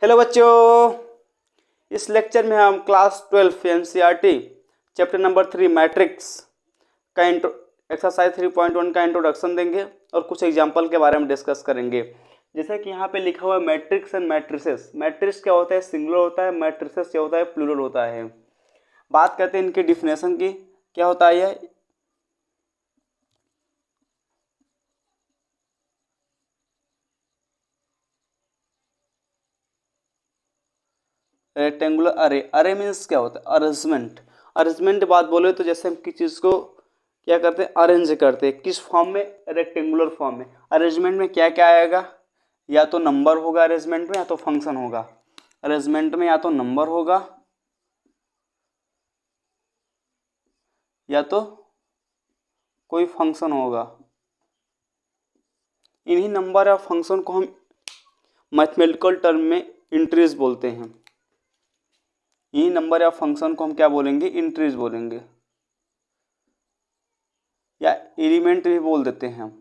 Hello बच्चों, इस lecture में हम class 12 NCERT chapter number 3 matrix का एक्सरसाइज 3.1 का इंट्रोडक्शन देंगे और कुछ एग्जांपल के बारे में डिस्कस करेंगे। जैसे कि यहाँ पे लिखा हुआ है मैट्रिक्स एंड मैट्रिसेस। मैट्रिक्स क्या होता है? सिंगुलर होता है। मैट्रिसेस क्या होता है? प्लूरल होता है। बात करते हैं इनकी डिफिनेशन की। क्या होता है यह? रेक्टेंगुलर अरे। अरे मीन्स क्या होता है? अरेंजमेंट। अरेंजमेंट बात बोले तो जैसे हम किसी चीज़ को क्या करते हैं? अरेंज करते हैं। किस फॉर्म में? रेक्टेंगुलर फॉर्म में। अरेंजमेंट में क्या क्या आएगा? या तो नंबर होगा अरेंजमेंट में, या तो फंक्शन होगा। अरेंजमेंट में या तो नंबर होगा या तो कोई फंक्शन होगा। इन्हीं नंबर या फंक्शन को हम मैथमेटिकल टर्म में इंट्रीज बोलते हैं। यही नंबर या फंक्शन को हम क्या बोलेंगे? इंट्रीज बोलेंगे, या एलिमेंट भी बोल देते हैं हम।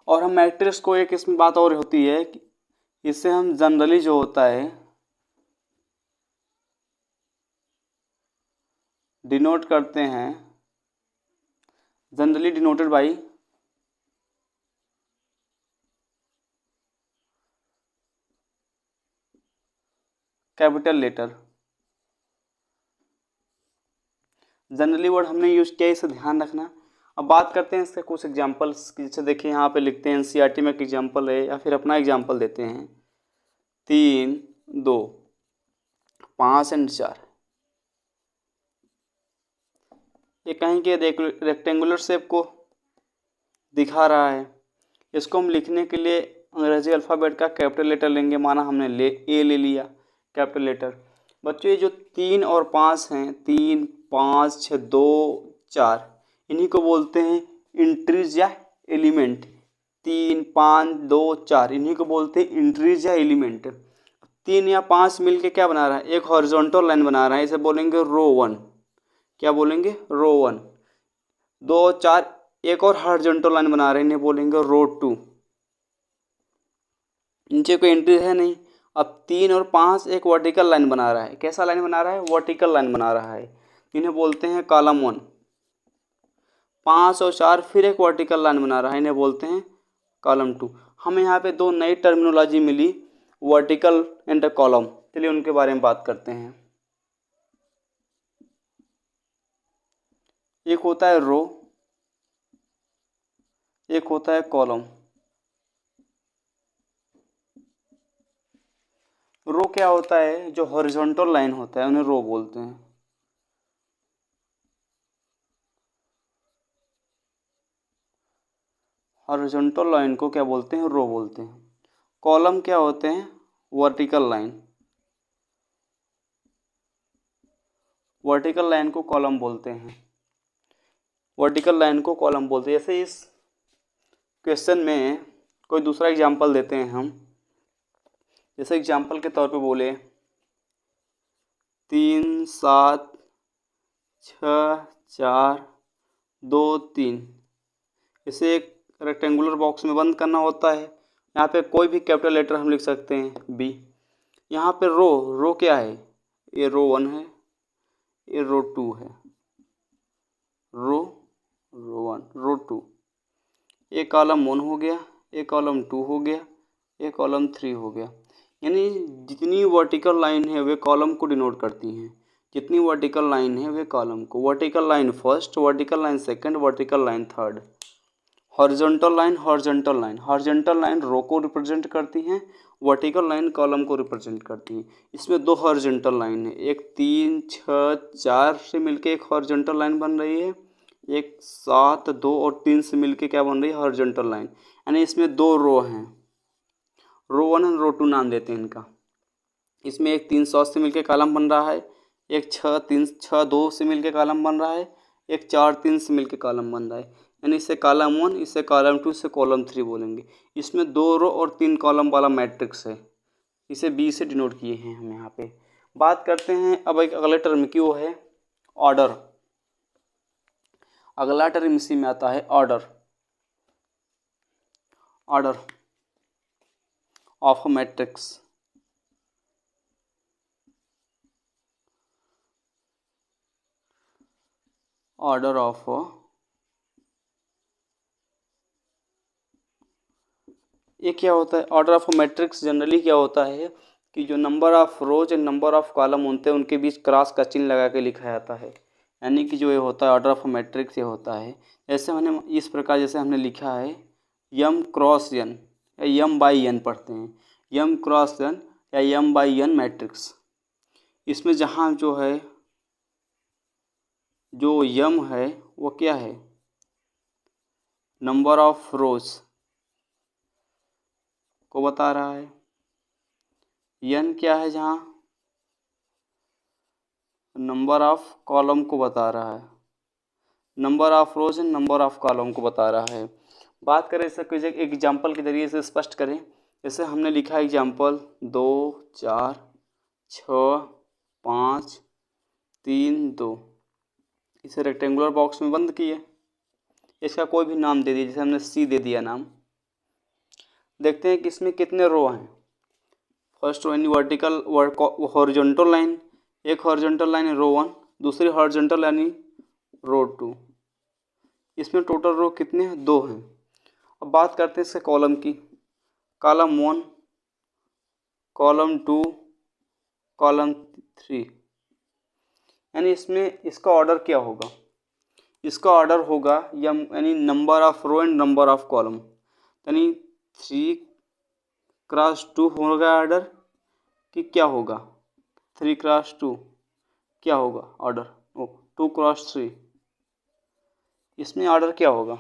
और हम मैट्रिक्स को एक इसमें बात और होती है कि इससे हम जनरली जो होता है डिनोट करते हैं, generally denoted by capital letter. Generally word हमने यूज किया, इसे ध्यान रखना। अब बात करते हैं इसके कुछ एग्जांपल्स की। जैसे देखिए यहाँ पे लिखते हैं एनसीईआरटी में एक एग्जांपल है, या फिर अपना एग्जांपल देते हैं। 3, 2, 5 एंड 4। ये कहीं के रेक्टेंगुलर शेप को दिखा रहा है। इसको हम लिखने के लिए अंग्रेजी अल्फ़ाबेट का कैपिटल लेटर लेंगे। माना हमने ए ले लिया कैपिटल लेटर। बच्चों ये जो 3 और 5 हैं, 3, 5, 6, 2, 4, इन्हीं को बोलते हैं इंट्रीज या एलिमेंट। 3, 5, 2, 4 इन्हीं को बोलते हैं इंट्रीज या एलिमेंट। 3 या 5 मिलके क्या बना रहा है? एक हॉरिजॉन्टल लाइन बना रहा है। इसे बोलेंगे रो 1। क्या बोलेंगे? रो 1। 2 और 4 एक और हॉरिजॉन्टल लाइन बना रहे हैं, इन्हें बोलेंगे रो 2। नीचे कोई एंट्री है नहीं। अब 3 और 5 एक वर्टिकल लाइन बना रहा है। कैसा लाइन बना रहा है? वर्टिकल लाइन बना रहा है, इन्हें बोलते हैं कॉलम 1। 5 और 4 फिर एक वर्टिकल लाइन बना रहा है, इन्हें बोलते हैं कॉलम 2। हमें यहाँ पे दो नई टर्मिनोलॉजी मिली, वर्टिकल एंड कॉलम। चलिए उनके बारे में बात करते हैं। एक होता है रो, एक होता है कॉलम। रो क्या होता है? जो हॉरिजॉन्टल लाइन होता है उन्हें रो बोलते हैं। हॉरिजॉन्टल लाइन को क्या बोलते हैं? रो बोलते हैं। कॉलम क्या होते हैं? Vertical line. वर्टिकल लाइन को कॉलम बोलते हैं। वर्टिकल लाइन को कॉलम बोलते हैं। जैसे इस क्वेश्चन में कोई दूसरा एग्जांपल देते हैं हम। जैसे एग्जांपल के तौर पे बोले 3, 7, 6, 4, 2, 3। इसे एक रेक्टेंगुलर बॉक्स में बंद करना होता है। यहाँ पे कोई भी कैपिटल लेटर हम लिख सकते हैं बी। यहाँ पे रो क्या है? ये रो 1 है, ये रो 2 है। रो 1, रो 2। ये कॉलम 1 हो गया, ये कॉलम 2 हो गया, ये कॉलम 3 हो गया। यानी जितनी वर्टिकल लाइन है वे कॉलम को डिनोट करती हैं। जितनी वर्टिकल लाइन है वे कॉलम को। Vertical line first, vertical line second, vertical line third. Horizontal line, horizontal line. Horizontal line row को रिप्रेजेंट करती हैं, वर्टिकल लाइन कॉलम को रिप्रेजेंट करती हैं। इसमें दो हॉरिजॉन्टल लाइन है, एक 3, 6, 4 से मिलके एक हॉरिजॉन्टल लाइन बन रही है, एक 7, 2 और 3 से मिलके क्या बन रही है? Horizontal line. यानी इसमें दो रो हैं, रो 1 और रो 2 नाम देते हैं इनका। इसमें एक 3, 7 से मिलके कॉलम बन रहा है, एक 6, 3, 6, 2 से मिलके कॉलम बन रहा है, एक 4, 3 से मिलके कॉलम बन रहा है। यानी इसे कॉलम 1, इसे कॉलम 2, इसे कॉलम 3 बोलेंगे। इसमें 2 रो और 3 कॉलम वाला मैट्रिक्स है। इसे बी से डिनोट किए हैं हम यहाँ पे। बात करते हैं अब एक अगले टर्म की, वो है ऑर्डर। अगला टर्म इसी में आता है order. Order of a matrix. Order of ये क्या होता है? ऑर्डर ऑफ मैट्रिक्स जनरली क्या होता है कि जो number of rows and number of column होते हैं उनके बीच क्रॉस का चिन्ह लगा के लिखा जाता है। यानी कि जो ये होता है ऑर्डर ऑफ मैट्रिक्स ये होता है, जैसे हमने इस प्रकार जैसे हमने लिखा है यम क्रॉस एन या यम बाई एन पढ़ते हैं, यम क्रॉस एन या यम बाई एन मैट्रिक्स। इसमें जहाँ जो है जो यम है वो क्या है? नंबर ऑफ रोज को बता रहा है, एन क्या है जहाँ नंबर ऑफ कॉलम को बता रहा है, number of rows and number of column को बता रहा है। बात करें इससे कुछ एक एग्जाम्पल के जरिए से स्पष्ट करें। जैसे हमने लिखा एग्जाम्पल 2 4 6 5 3 2, इसे रेक्टेंगुलर बॉक्स में बंद किए, इसका कोई भी नाम दे दिए, जैसे हमने सी दे दिया नाम। देखते हैं कि इसमें कितने रो हैं। फर्स्ट रो यानी वर्टिकल हॉरिजॉन्टल लाइन, एक हॉरिजॉन्टल लाइन है रो 1, दूसरी हॉरिजॉन्टल यानी रो 2। इसमें टोटल रो कितने हैं? 2 हैं। अब बात करते हैं इसके कॉलम की। कॉलम 1, कॉलम 2, कॉलम 3, यानी इसमें इसका ऑर्डर क्या होगा? इसका ऑर्डर होगा यानी number of row and number of column, यानी 3 क्रॉस 2 होगा ऑर्डर कि क्या होगा? 3 क्रॉस 2 क्या होगा ऑर्डर? 2 क्रॉस 3, इसमें ऑर्डर क्या होगा?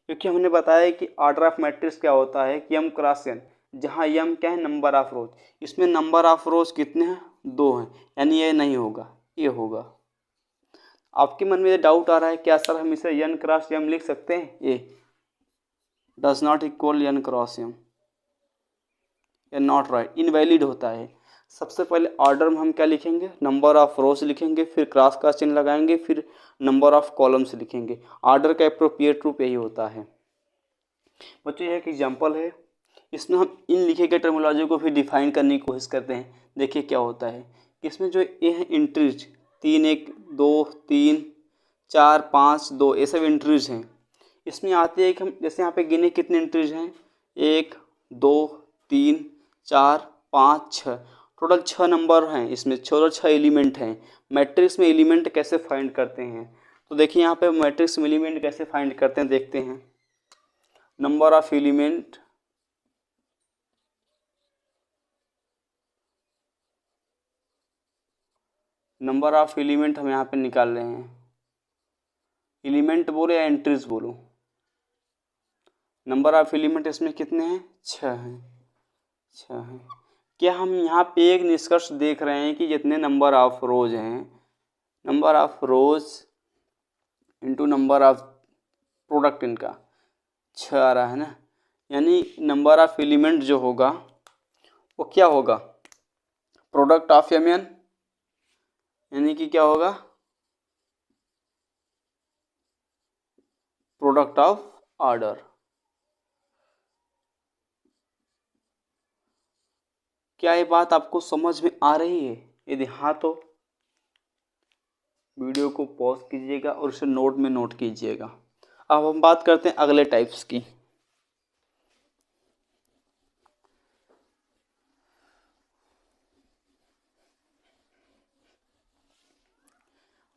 क्योंकि हमने बताया कि ऑर्डर ऑफ मैट्रिक्स क्या होता है कि एम क्रॉस एन, जहाँ एम क्या है? नंबर ऑफ रोज। इसमें नंबर ऑफ रोज कितने हैं? 2 हैं, यानी ये नहीं होगा, ये होगा। आपके मन में ये डाउट आ रहा है क्या सर हम इसे एन क्रॉस एम लिख सकते हैं? A does not equal N cross M, ये नॉट राइट, इनवैलिड होता है। सबसे पहले ऑर्डर में हम क्या लिखेंगे? नंबर ऑफ रोज लिखेंगे, फिर क्रॉस का चिन्ह लगाएंगे, फिर नंबर ऑफ कॉलम्स लिखेंगे। ऑर्डर का एप्रोप्रिएट रूप यही होता है। बच्चों ये एक एग्जाम्पल है, इसमें हम इन लिखे गए टर्मिनोलॉजी को फिर डिफाइन करने की कोशिश करते हैं। देखिए क्या होता है कि इसमें जो ये है इंट्रीज 3 1 2 3 4 5 2, ये सब इंट्रीज हैं। इसमें आते हैं कि हम जैसे यहाँ पे गिने कितने इंट्रीज हैं? 1 2 3 4 5 6, टोटल 6 नंबर हैं इसमें, 6 एलिमेंट हैं। मैट्रिक्स में एलिमेंट कैसे फाइंड करते हैं? तो देखिए यहाँ पे मैट्रिक्स में एलिमेंट कैसे फाइंड करते हैं, देखते हैं। Number of element, number of element हम यहाँ पे निकाल रहे हैं। एलिमेंट बोलो या एंट्रीज बोलो, नंबर ऑफ एलिमेंट इसमें कितने हैं? 6 हैं, 6 हैं। क्या हम यहाँ पे एक निष्कर्ष देख रहे हैं कि जितने नंबर ऑफ रोज हैं, number of rose into number of product इनका 6 आ रहा है ना, यानी नंबर ऑफ एलिमेंट जो होगा वो क्या होगा? प्रोडक्ट ऑफ एम एन, यानी कि क्या होगा? Product of order. क्या ये बात आपको समझ में आ रही है? यदि हाँ तो वीडियो को पॉज कीजिएगा और उसे नोट में नोट कीजिएगा। अब हम बात करते हैं अगले टाइप्स की।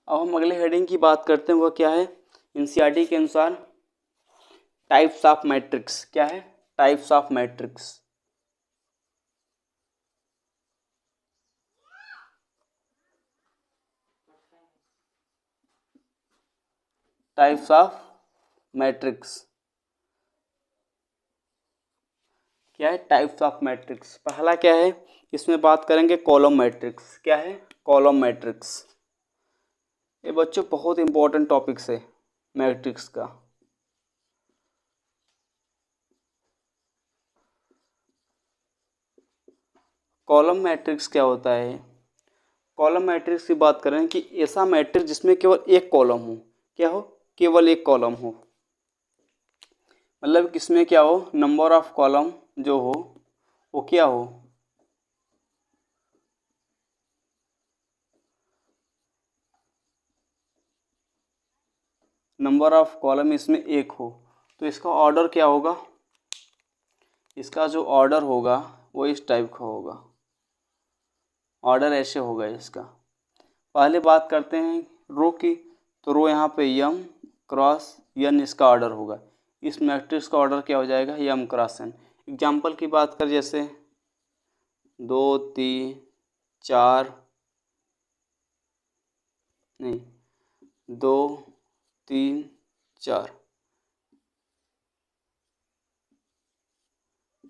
अब हम अगले हेडिंग की बात करते हैं, वह क्या है? एनसीईआरटी के अनुसार टाइप्स ऑफ मैट्रिक्स। क्या है? Types of matrix. Types of matrix क्या है? Types of matrix. पहला क्या है? इसमें बात करेंगे कॉलम मैट्रिक्स। क्या है? Column matrix. ये बच्चों बहुत इंपॉर्टेंट टॉपिक्स है मैट्रिक्स का। कॉलम मैट्रिक्स क्या होता है? कॉलम मैट्रिक्स की बात करें कि ऐसा मैट्रिक्स जिसमें केवल एक कॉलम हो। क्या हो? केवल एक कॉलम हो, मतलब किसमें क्या हो? नंबर ऑफ कॉलम जो हो वो क्या हो, नंबर ऑफ कॉलम इसमें एक हो, तो इसका ऑर्डर क्या होगा, इसका जो ऑर्डर होगा वो इस टाइप का होगा, ऑर्डर ऐसे होगा इसका। पहले बात करते हैं रो की, तो रो यहाँ पे यम क्रॉस एन इसका ऑर्डर होगा, इस मैट्रिक्स का ऑर्डर क्या हो जाएगा, यम क्रॉस एन। एग्जाम्पल की बात कर, जैसे 2 3 4 नहीं 2 3 4,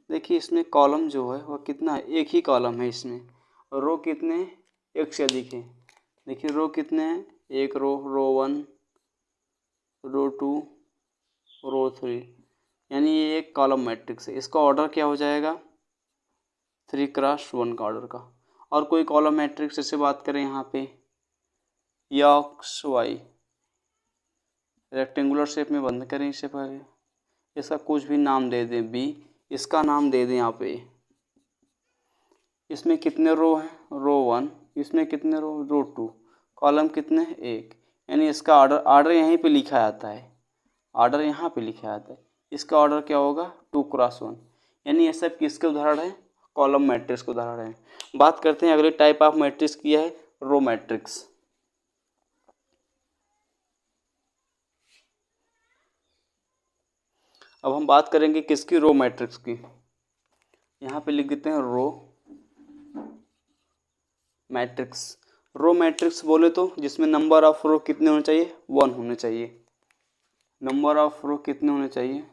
देखिए इसमें कॉलम जो है वह कितना है, एक ही कॉलम है इसमें, और रो कितने, एक से अधिक है। देखिए रो कितने हैं, एक रो, रो 1, रो 2, रो 3, यानी ये एक कॉलम मैट्रिक्स है। इसका ऑर्डर क्या हो जाएगा, 3x1 का ऑर्डर का। और कोई कॉलम मैट्रिक्स जैसे बात करें यहाँ पे एक्स वाई, रेक्टेंगुलर शेप में बंद करें इससे पहले, इसका कुछ भी नाम दे दें, बी, इसका नाम दे दें यहाँ पे। इसमें कितने रो हैं, रो 1, इसमें कितने रो 2, कॉलम कितने हैं, एक, यानी इसका ऑर्डर यहीं पे लिखा आता है, ऑर्डर यहाँ पे लिखा आता है। इसका ऑर्डर क्या होगा, 2x1, यानी ये सब किसके उदाहरण है, कॉलम मैट्रिक्स के उदाहरण है। बात करते हैं अगले टाइप ऑफ मैट्रिक्स की है, रो मैट्रिक्स। अब हम बात करेंगे किसकी, रो मैट्रिक्स की। यहाँ पे लिख देते हैं रो मैट्रिक्स। रो मैट्रिक्स बोले तो जिसमें नंबर ऑफ रो कितने होने चाहिए, 1 होने चाहिए। नंबर ऑफ रो कितने होने चाहिए,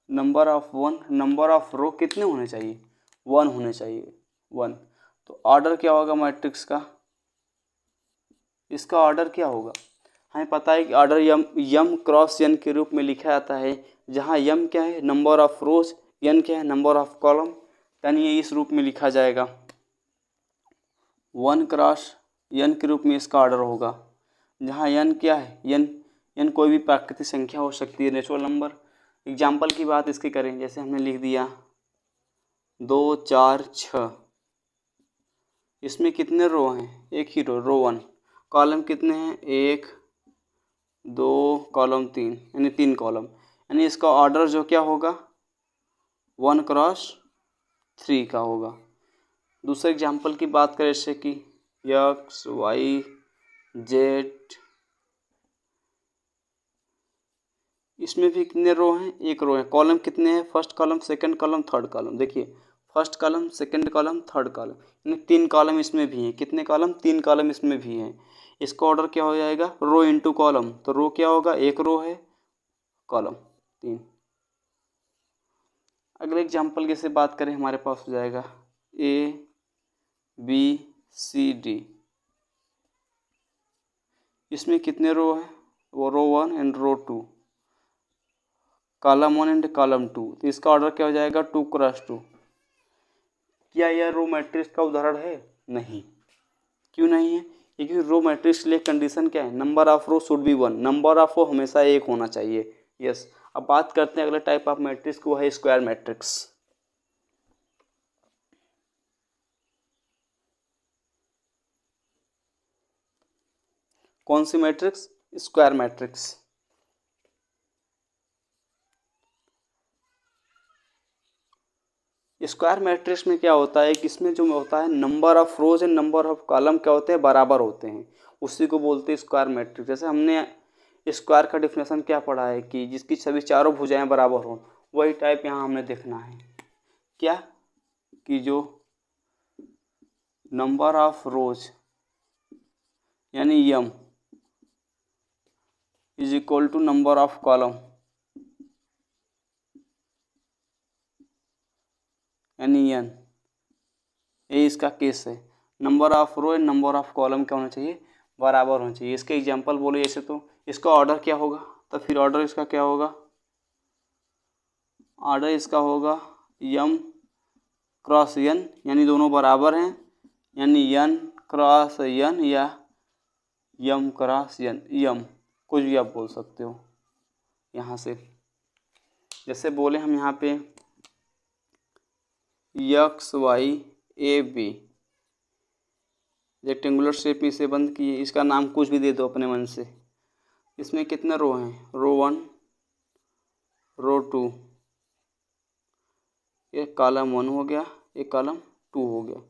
नंबर ऑफ रो कितने होने चाहिए, 1 होने चाहिए, 1। तो ऑर्डर क्या होगा मैट्रिक्स का, इसका ऑर्डर क्या होगा, हमें पता है कि ऑर्डर यम क्रॉस एन के रूप में लिखा जाता है, जहाँ यम क्या है, नंबर ऑफ रोज, एन क्या है, नंबर ऑफ कॉलम, यानी ये इस रूप में लिखा जाएगा, 1 क्रॉस एन के रूप में इसका ऑर्डर होगा, जहाँ एन क्या है, एन कोई भी प्राकृतिक संख्या हो सकती है, नेचुरल नंबर। एग्जाम्पल की बात इसकी करें, जैसे हमने लिख दिया 2 4 6, इसमें कितने रो हैं, एक ही रो 1, कॉलम कितने हैं, 1 2 कॉलम 3, यानी 3 कॉलम, यानी इसका ऑर्डर जो क्या होगा, 1x3 का होगा। दूसरे एग्जाम्पल की बात करें जैसे कि एक्स वाई जेड, इसमें भी कितने रो हैं, एक रो है, कॉलम कितने हैं, first column, second column, third column. देखिए first column, second column, third column, यानी 3 कॉलम इसमें भी हैं, कितने कॉलम, 3 कॉलम इसमें भी हैं। इसका ऑर्डर क्या हो जाएगा, रो इंटू कॉलम, तो रो क्या होगा, एक रो है, कॉलम 3। अगले एग्जाम्पल की से बात करें, हमारे पास हो जाएगा ए बी सी डी, इसमें कितने रो हैं, वो row 1 and row 2, column 1 and column 2, तो इसका ऑर्डर क्या हो जाएगा, 2x2। क्या यह रो मैट्रिक्स का उदाहरण है, नहीं। क्यों नहीं है, क्योंकि रो मैट्रिक्स के लिए कंडीशन क्या है, number of row should be 1, number of row हमेशा एक होना चाहिए। यस। अब बात करते हैं अगले टाइप ऑफ मैट्रिक्स को, है स्क्वायर मैट्रिक्स। कौन सी matrix, square matrix. Square matrix में क्या होता है कि इसमें जो होता है number of rows and number of column क्या होते हैं, बराबर होते हैं, उसी को बोलते हैं स्क्वायर मैट्रिक्स। जैसे हमने स्क्वायर का डिफिनेशन क्या पढ़ा है कि जिसकी सभी चारों भुजाएं बराबर हों, वही टाइप यहाँ हमने देखना है, क्या कि जो नंबर ऑफ रोज यानी M is equal to number of column यानी एन, ये इसका केस है। Number of row and number of column क्या होना चाहिए, बराबर होना चाहिए। इसके एग्जांपल बोले जैसे, तो इसका ऑर्डर क्या होगा, तो फिर ऑर्डर इसका क्या होगा, ऑर्डर इसका होगा यम क्रॉस एन, यानी दोनों बराबर हैं, यानी एन क्रॉस एन या यम क्रॉस एन, यम कुछ भी आप बोल सकते हो। यहाँ से जैसे बोले हम यहाँ पे X Y A B rectangular shape में इसे बंद किए, इसका नाम कुछ भी दे दो अपने मन से। इसमें कितने रो हैं, रो 1 रो 2, एक कॉलम 1 हो गया, एक कॉलम 2 हो गया।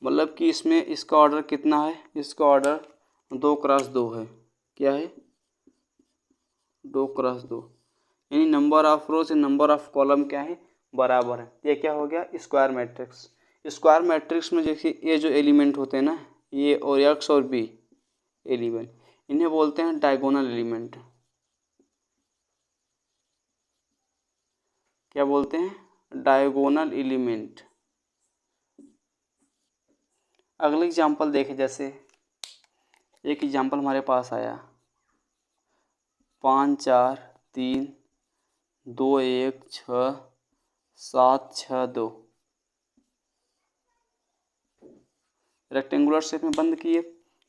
मतलब कि इसमें इसका ऑर्डर कितना है, इसका ऑर्डर 2x2 है। क्या है, 2x2, यानी number of rows and number of column क्या है, बराबर है। ये क्या हो गया, स्क्वायर मैट्रिक्स। स्क्वायर मैट्रिक्स में देखिए ये जो एलिमेंट होते हैं ना, ये और एक्स और बी एलिमेंट, इन्हें बोलते हैं डायगोनल एलिमेंट। क्या बोलते हैं, डायगोनल एलिमेंट। अगले एग्जांपल देखें, जैसे एक एग्जांपल हमारे पास आया 5 4 3 2 1 6 7 6 2, रेक्टेंगुलर शेप में बंद किए।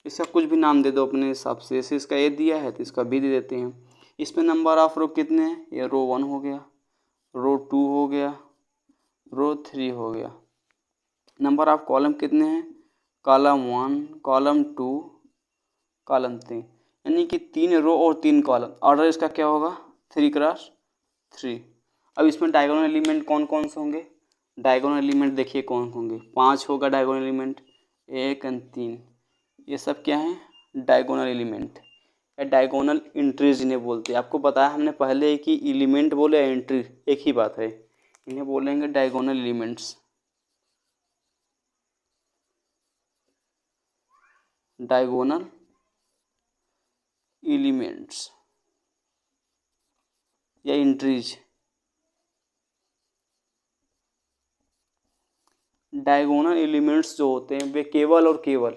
इसका कुछ भी नाम दे दो अपने हिसाब से, जैसे इसका ए दिया है तो इसका बी दे देते हैं। इसमें नंबर ऑफ रो कितने हैं, ये रो 1 हो गया, रो 2 हो गया, रो 3 हो गया। नंबर ऑफ कॉलम कितने हैं, कॉलम 1 कॉलम 2 कॉलम 3, यानी कि 3 रो और 3 कॉलम। ऑर्डर इसका क्या होगा, 3x3। अब इसमें डायगोनल एलिमेंट कौन कौन से होंगे, डायगोनल एलिमेंट देखिए कौन होंगे, 5 होगा डायगोनल एलिमेंट, 1 और 3, ये सब क्या है, डायगोनल एलिमेंट या डायगोनल एंट्रीज इन्हें बोलते हैं। आपको बताया हमने पहले कि एलिमेंट बोले एंट्री एक ही बात है, इन्हें बोलेंगे डायगोनल एलिमेंट्स, डायगोनल एलिमेंट्स या एंट्रीज। डायगोनल एलिमेंट्स जो होते हैं वे केवल और केवल,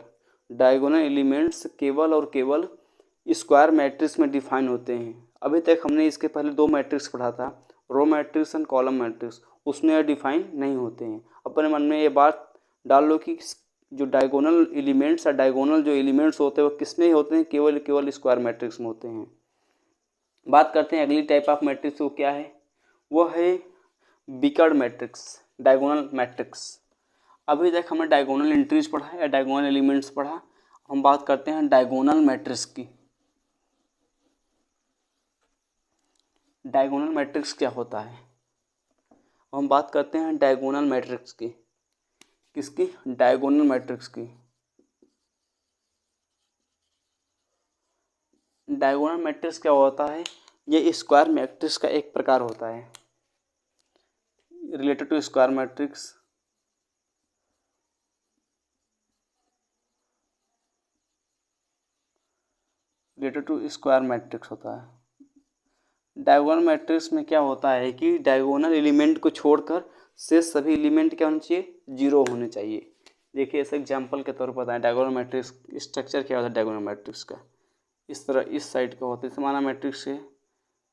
डायगोनल एलिमेंट्स केवल और केवल स्क्वायर मैट्रिक्स में डिफाइन होते हैं। अभी तक हमने इसके पहले 2 मैट्रिक्स पढ़ा था, row matrix and column matrix, उसमें यह डिफाइन नहीं होते हैं। अपने मन में ये बात डाल लो कि जो डायगोनल एलिमेंट्स या डायगोनल जो एलिमेंट्स होते हैं वो किस में होते हैं, केवल केवल स्क्वायर मैट्रिक्स में होते हैं। बात करते हैं अगली टाइप ऑफ मैट्रिक्स, वो क्या है, वो है बिकर्ड मैट्रिक्स, डायगोनल मैट्रिक्स। अभी तक हमने डायगोनल एंट्रीज पढ़ा है या डायगोनल एलिमेंट्स पढ़ा, हम बात करते हैं डायगोनल मैट्रिक्स की। डायगोनल मैट्रिक्स क्या होता है, हम बात करते हैं डायगोनल मैट्रिक्स की, किसकी, डायगोनल मैट्रिक्स की। डायगोनल मैट्रिक्स क्या होता है, ये स्क्वायर मैट्रिक्स का एक प्रकार होता है, related to square matrix. Related to square matrix होता है। डायगोनल मैट्रिक्स में क्या होता है कि डायगोनल एलिमेंट को छोड़कर शेष सभी एलिमेंट क्या होने चाहिए, 0 होने चाहिए। देखिए ऐसे एग्जांपल के तौर पर बताएं डायगोनल मैट्रिक्स स्ट्रक्चर क्या होता है डायगोनल मैट्रिक्स का। इस तरह इस साइड का होता है, समाना मैट्रिक्स है,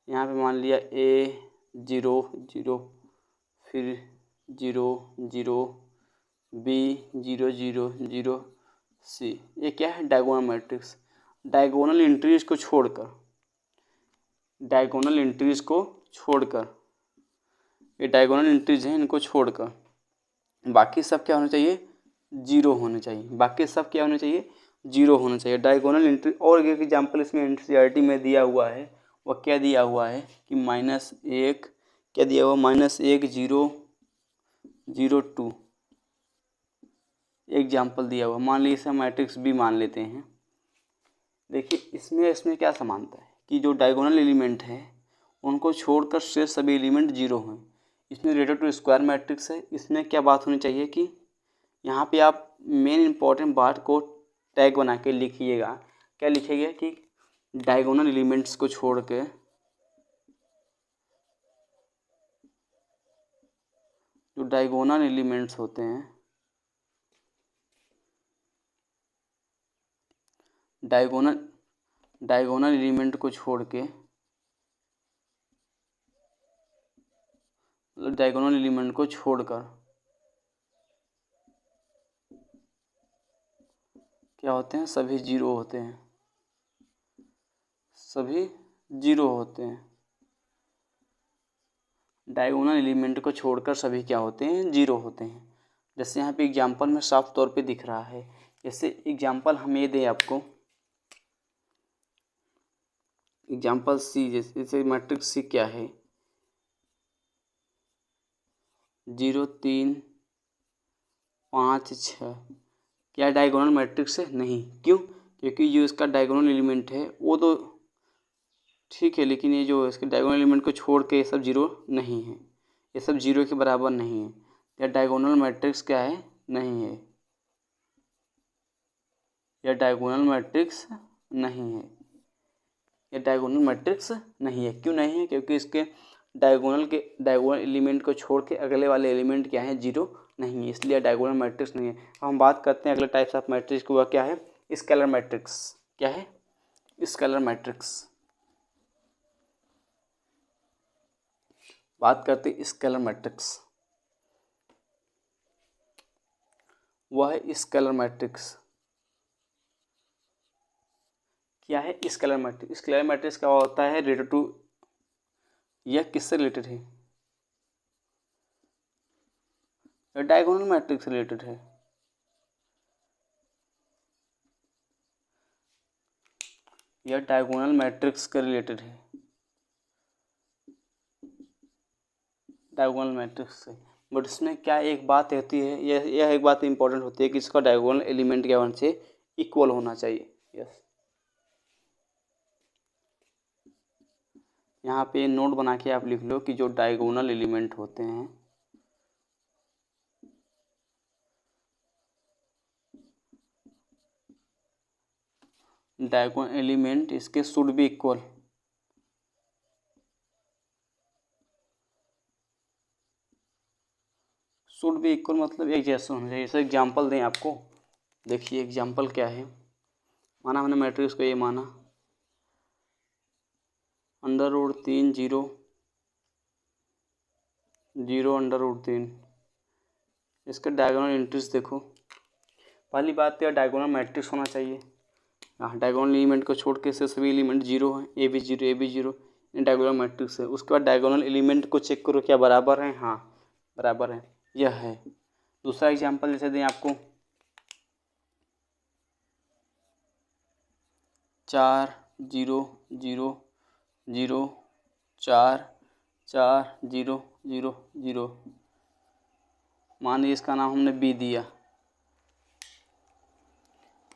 यहाँ पे मान लिया A 0 0, फिर 0 0, B 0 0 0, C, ये क्या है, डायगोनल मैट्रिक्स। डायगोनल एंट्रीज को छोड़कर, डायगोनल एंट्रीज को छोड़कर, ये डायगोनल एंट्रीज हैं, इनको छोड़कर बाकी सब क्या होना चाहिए, 0 होने चाहिए। बाकी सब क्या होने चाहिए, 0 होना चाहिए डायगोनल एंट्री। और एक एग्जांपल इसमें एनसीईआरटी में दिया हुआ है, वह क्या दिया हुआ है कि -1 क्या दिया हुआ, -1 0 0 2 एग्जाम्पल दिया हुआ। मान लीजिए इसे मैट्रिक्स भी मान लेते हैं। देखिए इसमें क्या समानता है कि जो डायगोनल एलिमेंट है उनको छोड़कर शेष सभी एलिमेंट 0 हैं। इसमें रिलेटेड टू स्क्वायर मैट्रिक्स है। इसमें क्या बात होनी चाहिए कि यहाँ पे आप मेन इंपॉर्टेंट बात को टैग बना के लिखिएगा। क्या लिखिएगा कि डायगोनल एलिमेंट्स को छोड़ के जो डायगोनल एलिमेंट्स होते हैं, डायगोनल एलिमेंट को छोड़ के, डायगोनल एलिमेंट को छोड़कर क्या होते हैं, सभी 0 होते हैं, सभी 0 होते हैं। डायगोनल एलिमेंट को छोड़कर सभी क्या होते हैं, जीरो होते हैं। जैसे यहाँ पे एग्जाम्पल में साफ तौर पे दिख रहा है। जैसे एग्जाम्पल हम ये दें आपको, एग्जाम्पल सी, जैसे मैट्रिक्स सी क्या है, 0 3 5 6, क्या डायगोनल मैट्रिक्स है? नहीं। क्यों? क्योंकि जो इसका डायगोनल एलिमेंट है वो तो ठीक है, लेकिन ये जो इसके डायगोनल एलिमेंट को छोड़ के ये सब जीरो नहीं है, ये सब जीरो के बराबर नहीं है। यह डायगोनल मैट्रिक्स क्या है? नहीं है, यह डायगोनल मैट्रिक्स नहीं है, यह डायगोनल मैट्रिक्स नहीं है। क्यों नहीं है? क्योंकि इसके डायगोनल एलिमेंट को छोड़ के अगले वाले एलिमेंट क्या है, जीरो नहीं है, इसलिए डायगोनल मैट्रिक्स नहीं है। अब हम बात करते हैं अगले टाइप्स ऑफ मैट्रिक्स को, वह क्या है? Scalar matrix. क्या है? Scalar matrix. बात करते हैं स्केलर मैट्रिक्स। वह है स्केलर मैट्रिक्स। क्या है स्केलर मैट्रिक्स? स्केलर मैट्रिक्स क्या होता है? रिलेटेड टू, यह किससे रिलेटेड है? डायगोनल मैट्रिक्स से रिलेटेड है। यह डायगोनल मैट्रिक्स के रिलेटेड है, डायगोनल मैट्रिक्स से। बट इसमें क्या एक बात होती है, यह एक बात इंपॉर्टेंट होती है कि इसका डायगोनल एलिमेंट क्या होना चाहिए? इक्वल होना चाहिए। यस, यहाँ पे नोट बना के आप लिख लो कि जो डायगोनल एलिमेंट होते हैं, डायगोनल एलिमेंट इसके should be equal. Should be equal मतलब एक जैसा होना चाहिए। जैसे एग्जांपल दें आपको, देखिए एग्जांपल क्या है। माना हमने मैट्रिक्स को ये माना √3 0 0 √3। इसके डायगोनल एंट्रीज देखो। पहली बात तो डायगोनल मैट्रिक्स होना चाहिए। डायगोनल एलिमेंट को छोड़ के से सभी एलिमेंट जीरो हैं, ए भी जीरो, ए भी जीरो, डायगोनल मैट्रिक्स है। उसके बाद डायगोनल एलिमेंट को चेक करो क्या बराबर है? हाँ बराबर है, यह है। दूसरा एग्जांपल जैसे दें आपको, 4 0 0 0 4 4 0 0 0। मान लीजिए इसका नाम हमने बी दिया।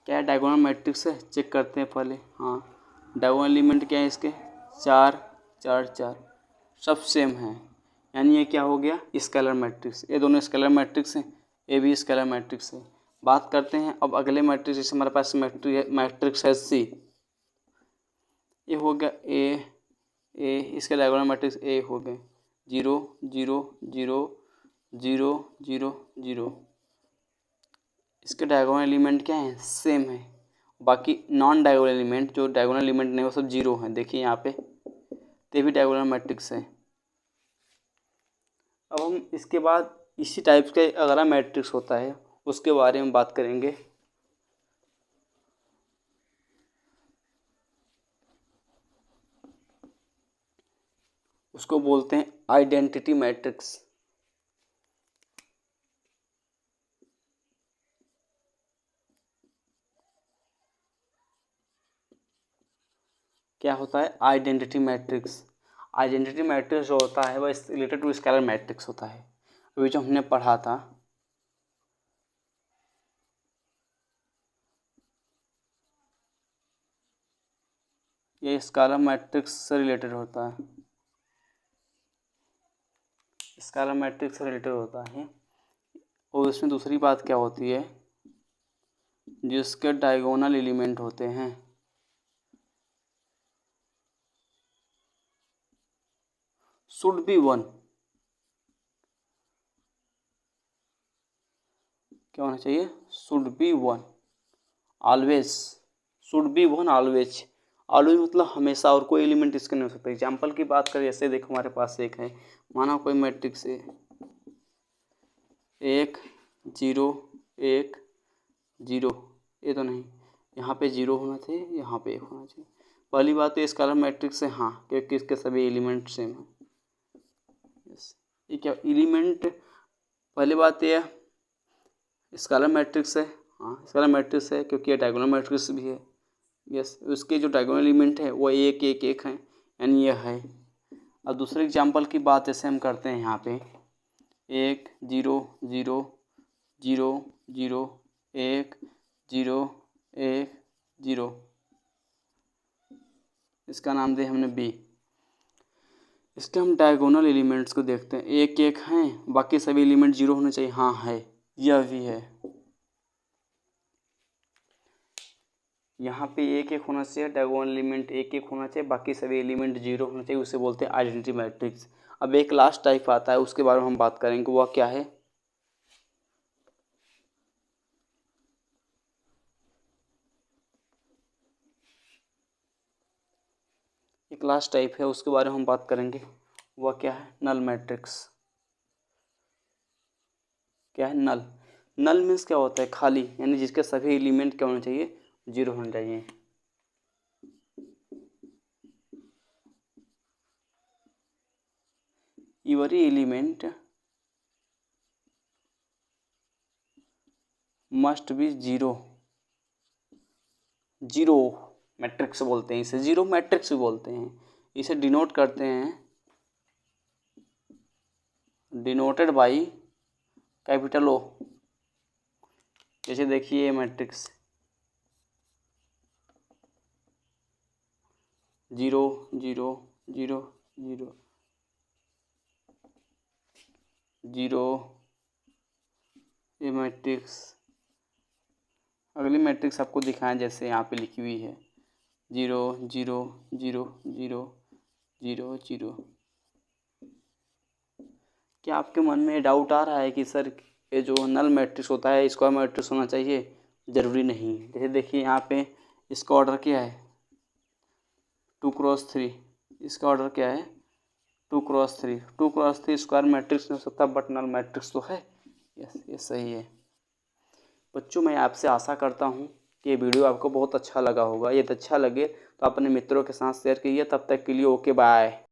क्या है? डायगोनल मैट्रिक्स है, चेक करते हैं पहले। हाँ, डायगोनल एलिमेंट क्या है इसके? 4 4 4, सब सेम है, यानी ये क्या हो गया? Scalar matrix. ये दोनों स्केलर मैट्रिक्स हैं, ये भी स्केलर मैट्रिक्स है। बात करते हैं अब अगले मैट्रिक्स। जैसे हमारे पास मैट्रिक्स है सी, ये हो गया ए, इसके डायगोनल मैट्रिक्स ए हो गए 0 0 0 0 0 0। इसके डायगोनल एलिमेंट क्या है? सेम है। बाकी नॉन डायगोनल एलिमेंट, जो डायगोनल एलिमेंट नहीं वो सब जीरो हैं। देखिए यहाँ पे ते भी डायगोनल मैट्रिक्स है। अब हम इसके बाद इसी टाइप के अगला मैट्रिक्स होता है उसके बारे में बात करेंगे। उसको बोलते हैं आइडेंटिटी मैट्रिक्स। क्या होता है? Identity matrix. आइडेंटिटी मैट्रिक्स जो होता है वह रिलेटेड टू स्केलर मैट्रिक्स होता है। अभी जो हमने पढ़ा था, ये स्केलर मैट्रिक्स से रिलेटेड होता है, स्केलर मैट्रिक्स से रिलेटेड होता है। और इसमें दूसरी बात क्या होती है, जिसके डायगोनल एलिमेंट होते हैं शुड बी 1। क्या होना चाहिए? Should be 1 always. Should be 1 always. Always मतलब हमेशा, और कोई एलिमेंट इसके नहीं हो सकता। एग्जाम्पल की बात करें, जैसे देखो हमारे पास एक है, माना कोई मैट्रिक्स है 1 0 1 0, ये तो नहीं, यहाँ पे 0 होना चाहिए, यहाँ पे 1 होना चाहिए। पहली बात तो स्केलर मैट्रिक्स है, हाँ, क्योंकि इसके सभी एलिमेंट सेम हैं। यस, ये क्या एलिमेंट, पहली बात यह स्केलर मैट्रिक्स है, हाँ स्केलर मैट्रिक्स है क्योंकि ये डायगोनल मैट्रिक्स भी है। यस, उसके जो डायगोनल एलिमेंट है वो एक एक एक हैं, यानी यह है। अब दूसरे एग्जांपल की बात जैसे हम करते हैं यहाँ पे 1 0 0 0 0 1 0 1 0, इसका नाम दे हमने बी। इसके हम डायगोनल एलिमेंट्स को देखते हैं, एक एक हैं, बाकी सभी एलिमेंट जीरो होने चाहिए, हाँ है, यह भी है। यहाँ पे एक एक होना चाहिए, डायगोनल एलिमेंट एक एक होना चाहिए, बाकी सभी एलिमेंट जीरो होना चाहिए, उसे बोलते हैं आइडेंटिटी मैट्रिक्स। अब एक लास्ट टाइप आता है, उसके बारे में हम बात करेंगे, वह क्या है? एक लास्ट टाइप है, उसके बारे में हम बात करेंगे, वह क्या है? Null matrix. क्या है? नल। नल मीन्स क्या होता है? खाली, यानी जिसके सभी एलिमेंट क्या होने चाहिए? जीरो होने चाहिए। Every element must be zero. Zero matrix बोलते हैं इसे, जीरो मैट्रिक्स भी बोलते हैं। इसे डिनोट करते हैं, डिनोटेड बाई कैपिटल ओ। जैसे देखिए ये मैट्रिक्स 0 0 0 0 0, ये मैट्रिक्स। अगली मैट्रिक्स आपको दिखाएं, जैसे यहाँ पे लिखी हुई है 0 0 0 0 0 0। क्या आपके मन में डाउट आ रहा है कि सर ये जो नल मैट्रिक्स होता है स्क्वायर मैट्रिक्स होना चाहिए? ज़रूरी नहीं। जैसे देखिए यहाँ पे इसका ऑर्डर क्या है? 2×3। इसका ऑर्डर क्या है? 2×3। 2×3 स्क्वायर मैट्रिक्स नहीं हो सकता, बट नल मैट्रिक्स तो है। यस, ये सही है। बच्चों, मैं आपसे आशा करता हूँ कि ये वीडियो आपको बहुत अच्छा लगा होगा। यदि अच्छा लगे तो अपने मित्रों के साथ शेयर कीजिए। तब तक के लिए ओके बाय।